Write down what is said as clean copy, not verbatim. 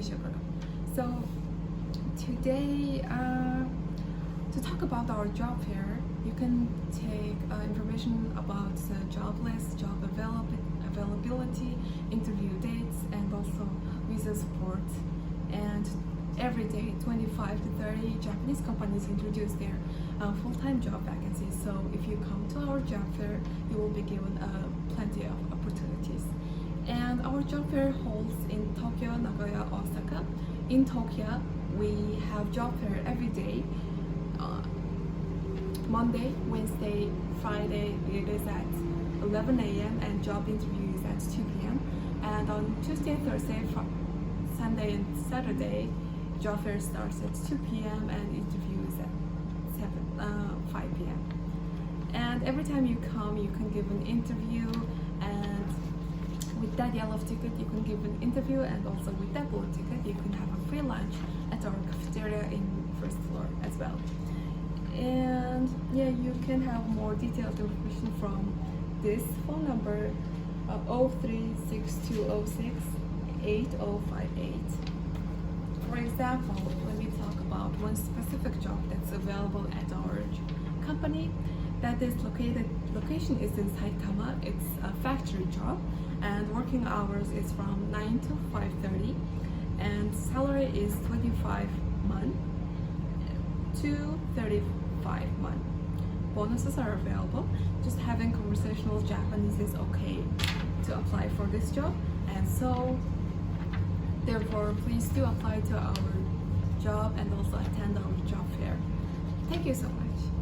전체적으로. So today, to talk about our job fair, you can take information about the job list, job availability, interview dates, and also visa support. And every day, 25 to 30 Japanese companies introduce their full-time job vacancies. So if you come to our job fair, you will be given plenty of opportunities. And our job fair holds in Tokyo, Nagoya, Osaka. In Tokyo, we have job fair every day. Monday, Wednesday, Friday it is at 11 a.m. and job interview is at 2 p.m. And on Tuesday, Thursday, Sunday and Saturday, job fair starts at 2 p.m. and interview is at 5 p.m. And every time you come, you can give an interview, and with that yellow ticket, you can give an interview, and also with that blue ticket, you can have a free lunch at our cafeteria in first floor as well. And yeah, you can have more detailed information from this phone number 0362068058. For example, let me talk about one specific job that's available at our company. That is location is in Saitama. It's a factory job, and working hours is from 9 to 5:30, and salary is 25 won to 35 won. Bonuses are available. Just having conversational Japanese is okay to apply for this job, and so therefore please do apply to our job and also attend our job fair. Thank you so much.